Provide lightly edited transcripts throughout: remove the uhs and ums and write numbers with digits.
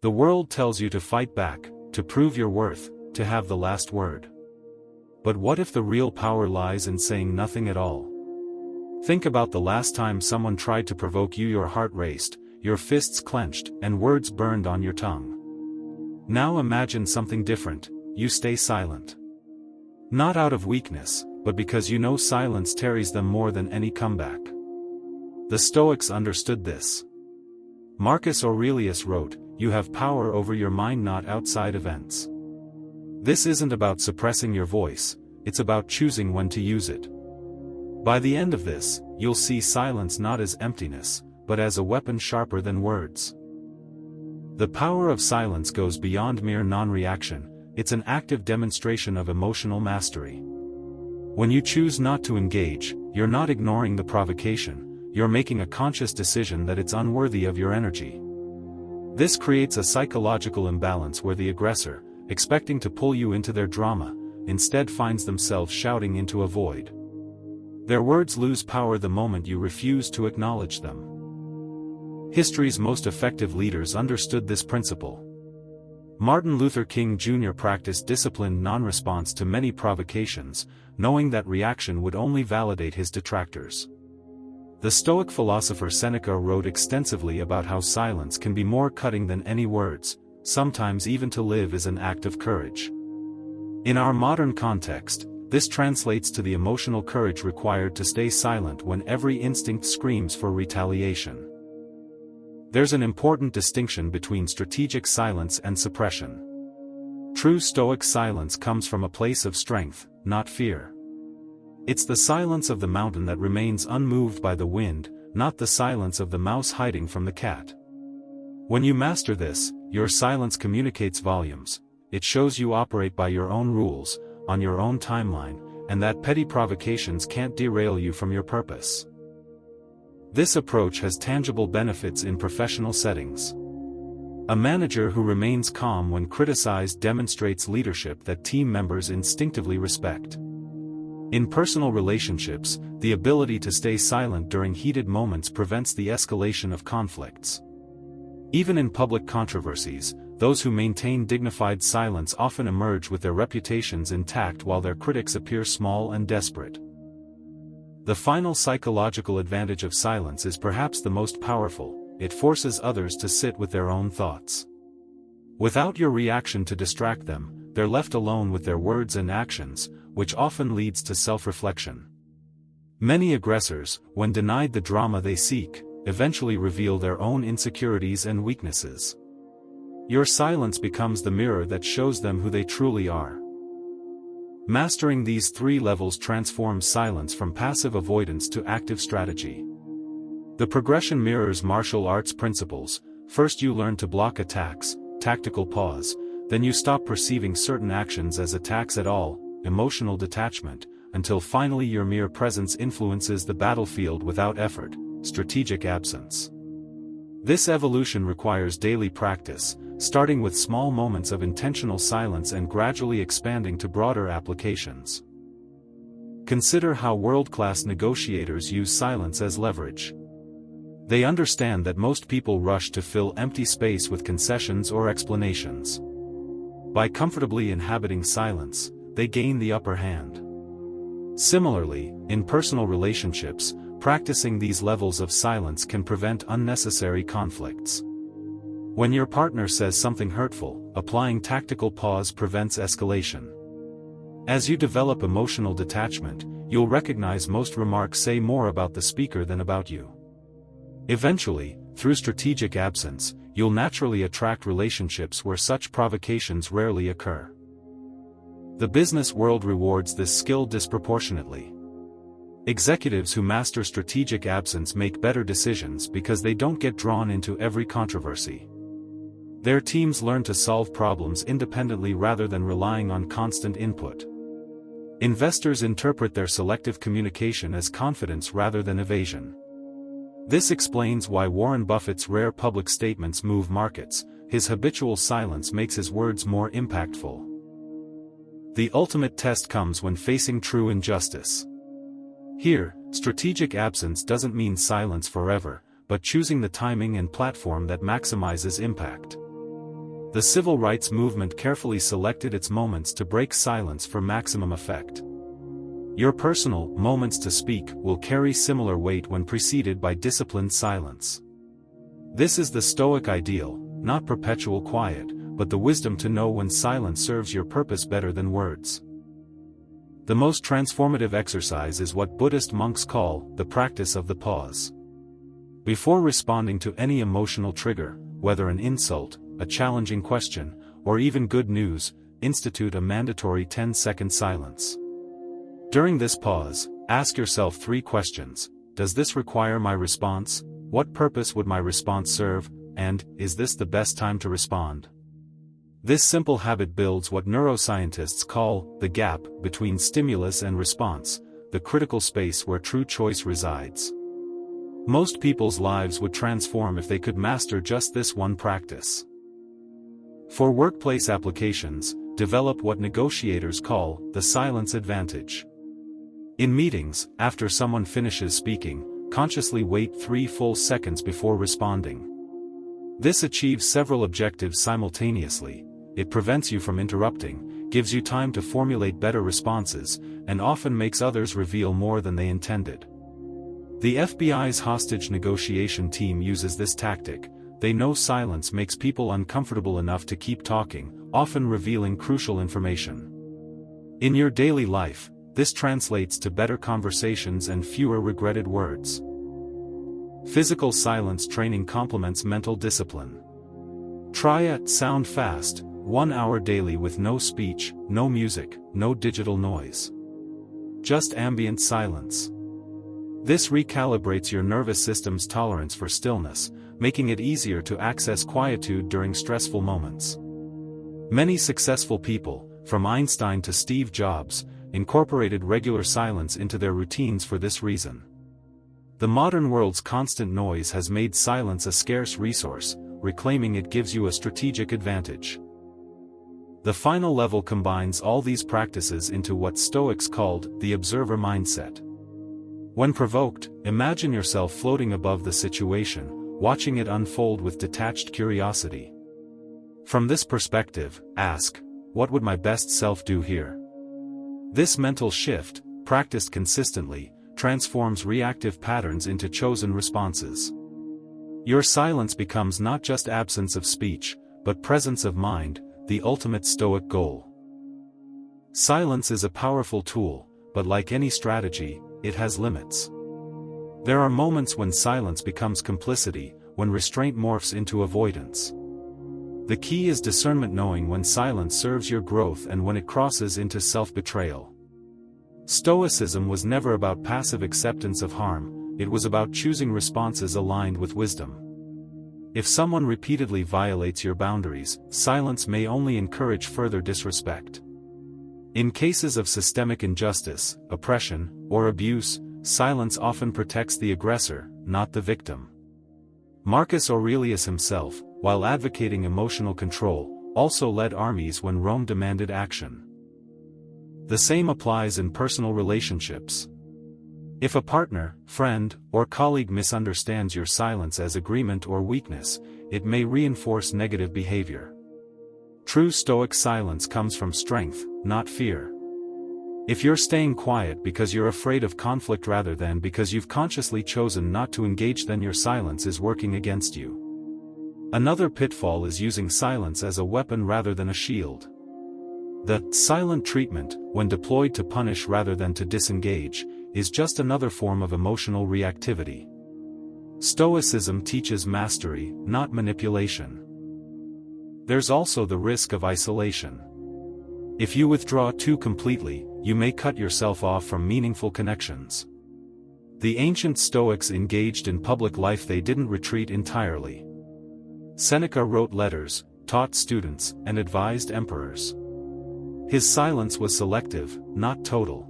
The world tells you to fight back, to prove your worth, to have the last word. But what if the real power lies in saying nothing at all? Think about the last time someone tried to provoke you. Your heart raced, your fists clenched, and words burned on your tongue. Now imagine something different. You stay silent. Not out of weakness, but because you know silence tarries them more than any comeback. The Stoics understood this. Marcus Aurelius wrote, "You have power over your mind, not outside events." This isn't about suppressing your voice, it's about choosing when to use it. By the end of this, you'll see silence not as emptiness, but as a weapon sharper than words. The power of silence goes beyond mere non-reaction, it's an active demonstration of emotional mastery. When you choose not to engage, you're not ignoring the provocation, you're making a conscious decision that it's unworthy of your energy. This creates a psychological imbalance where the aggressor, expecting to pull you into their drama, instead finds themselves shouting into a void. Their words lose power the moment you refuse to acknowledge them. History's most effective leaders understood this principle. Martin Luther King Jr. practiced disciplined non-response to many provocations, knowing that reaction would only validate his detractors. The Stoic philosopher Seneca wrote extensively about how silence can be more cutting than any words, sometimes even to live is an act of courage. In our modern context, this translates to the emotional courage required to stay silent when every instinct screams for retaliation. There's an important distinction between strategic silence and suppression. True Stoic silence comes from a place of strength, not fear. It's the silence of the mountain that remains unmoved by the wind, not the silence of the mouse hiding from the cat. When you master this, your silence communicates volumes. It shows you operate by your own rules, on your own timeline, and that petty provocations can't derail you from your purpose. This approach has tangible benefits in professional settings. A manager who remains calm when criticized demonstrates leadership that team members instinctively respect. In personal relationships, the ability to stay silent during heated moments prevents the escalation of conflicts. Even in public controversies, those who maintain dignified silence often emerge with their reputations intact while their critics appear small and desperate. The final psychological advantage of silence is perhaps the most powerful: it forces others to sit with their own thoughts. Without your reaction to distract them, they're left alone with their words and actions, which often leads to self-reflection. Many aggressors, when denied the drama they seek, eventually reveal their own insecurities and weaknesses. Your silence becomes the mirror that shows them who they truly are. Mastering these three levels transforms silence from passive avoidance to active strategy. The progression mirrors martial arts principles. First you learn to block attacks, tactical pause, then you stop perceiving certain actions as attacks at all, emotional detachment, until finally your mere presence influences the battlefield without effort, strategic absence. This evolution requires daily practice, starting with small moments of intentional silence and gradually expanding to broader applications. Consider how world-class negotiators use silence as leverage. They understand that most people rush to fill empty space with concessions or explanations. By comfortably inhabiting silence, they gain the upper hand. Similarly, in personal relationships, practicing these levels of silence can prevent unnecessary conflicts. When your partner says something hurtful, applying tactical pause prevents escalation. As you develop emotional detachment, you'll recognize most remarks say more about the speaker than about you. Eventually, through strategic absence, you'll naturally attract relationships where such provocations rarely occur. The business world rewards this skill disproportionately. Executives who master strategic absence make better decisions because they don't get drawn into every controversy. Their teams learn to solve problems independently rather than relying on constant input. Investors interpret their selective communication as confidence rather than evasion. This explains why Warren Buffett's rare public statements move markets. His habitual silence makes his words more impactful. The ultimate test comes when facing true injustice. Here, strategic absence doesn't mean silence forever, but choosing the timing and platform that maximizes impact. The civil rights movement carefully selected its moments to break silence for maximum effect. Your personal moments to speak will carry similar weight when preceded by disciplined silence. This is the Stoic ideal, not perpetual quiet, but the wisdom to know when silence serves your purpose better than words. The most transformative exercise is what Buddhist monks call the practice of the pause. Before responding to any emotional trigger, whether an insult, a challenging question, or even good news, institute a mandatory 10-second silence. During this pause, ask yourself 3 questions. Does this require my response? What purpose would my response serve? And, is this the best time to respond? This simple habit builds what neuroscientists call the gap between stimulus and response, the critical space where true choice resides. Most people's lives would transform if they could master just this one practice. For workplace applications, develop what negotiators call the silence advantage. In meetings, after someone finishes speaking, consciously wait 3 full seconds before responding. This achieves several objectives simultaneously. It prevents you from interrupting, gives you time to formulate better responses, and often makes others reveal more than they intended. The FBI's hostage negotiation team uses this tactic. They know silence makes people uncomfortable enough to keep talking, often revealing crucial information. In your daily life, this translates to better conversations and fewer regretted words. Physical silence training complements mental discipline. Try a sound fast, 1 hour daily with no speech, no music, no digital noise. Just ambient silence. This recalibrates your nervous system's tolerance for stillness, making it easier to access quietude during stressful moments. Many successful people, from Einstein to Steve Jobs, incorporated regular silence into their routines for this reason. The modern world's constant noise has made silence a scarce resource, reclaiming it gives you a strategic advantage. The final level combines all these practices into what Stoics called the observer mindset. When provoked, imagine yourself floating above the situation, watching it unfold with detached curiosity. From this perspective, ask, what would my best self do here? This mental shift, practiced consistently, transforms reactive patterns into chosen responses. Your silence becomes not just absence of speech, but presence of mind, the ultimate Stoic goal. Silence is a powerful tool, but like any strategy, it has limits. There are moments when silence becomes complicity, when restraint morphs into avoidance. The key is discernment, knowing when silence serves your growth and when it crosses into self-betrayal. Stoicism was never about passive acceptance of harm, it was about choosing responses aligned with wisdom. If someone repeatedly violates your boundaries, silence may only encourage further disrespect. In cases of systemic injustice, oppression, or abuse, silence often protects the aggressor, not the victim. Marcus Aurelius himself, while advocating emotional control, also led armies when Rome demanded action. The same applies in personal relationships. If a partner, friend, or colleague misunderstands your silence as agreement or weakness, it may reinforce negative behavior. True Stoic silence comes from strength, not fear. If you're staying quiet because you're afraid of conflict rather than because you've consciously chosen not to engage, then your silence is working against you. Another pitfall is using silence as a weapon rather than a shield. The silent treatment, when deployed to punish rather than to disengage, is just another form of emotional reactivity. Stoicism teaches mastery, not manipulation. There's also the risk of isolation. If you withdraw too completely, you may cut yourself off from meaningful connections. The ancient Stoics engaged in public life, they didn't retreat entirely. Seneca wrote letters, taught students, and advised emperors. His silence was selective, not total.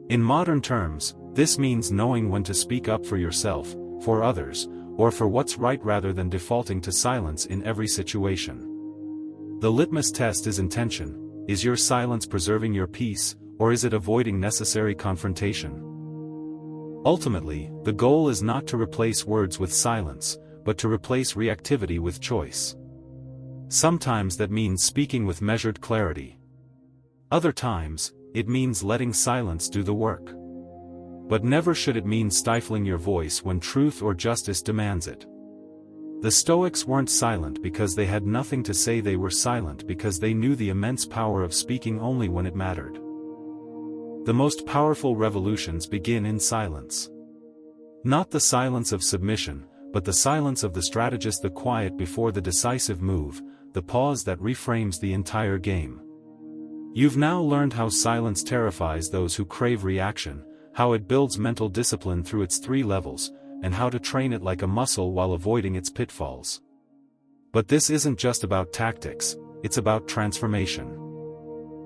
In modern terms, this means knowing when to speak up for yourself, for others, or for what's right rather than defaulting to silence in every situation. The litmus test is intention. Is your silence preserving your peace, or is it avoiding necessary confrontation? Ultimately, the goal is not to replace words with silence, but to replace reactivity with choice. Sometimes that means speaking with measured clarity. Other times, it means letting silence do the work. But never should it mean stifling your voice when truth or justice demands it. The Stoics weren't silent because they had nothing to say, they were silent because they knew the immense power of speaking only when it mattered. The most powerful revolutions begin in silence. Not the silence of submission, but the silence of the strategist, the quiet before the decisive move, the pause that reframes the entire game. You've now learned how silence terrifies those who crave reaction, how it builds mental discipline through its 3 levels, and how to train it like a muscle while avoiding its pitfalls. But this isn't just about tactics, it's about transformation.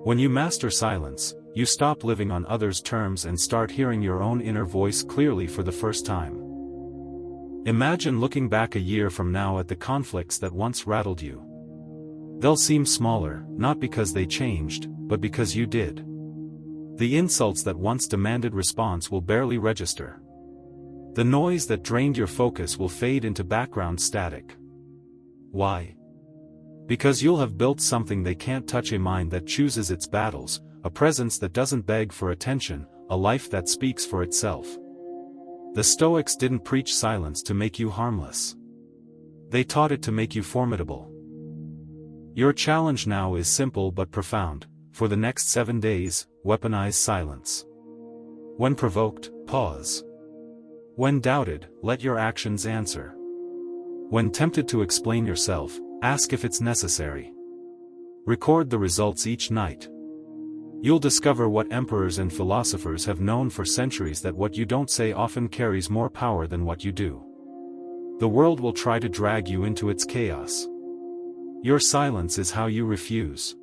When you master silence, you stop living on others' terms and start hearing your own inner voice clearly for the first time. Imagine looking back a year from now at the conflicts that once rattled you. They'll seem smaller, not because they changed, but because you did. The insults that once demanded response will barely register. The noise that drained your focus will fade into background static. Why? Because you'll have built something they can't touch, a mind that chooses its battles, a presence that doesn't beg for attention, a life that speaks for itself. The Stoics didn't preach silence to make you harmless. They taught it to make you formidable. Your challenge now is simple but profound. For the next 7 days, weaponize silence. When provoked, pause. When doubted, let your actions answer. When tempted to explain yourself, ask if it's necessary. Record the results each night. You'll discover what emperors and philosophers have known for centuries, that what you don't say often carries more power than what you do. The world will try to drag you into its chaos. Your silence is how you refuse.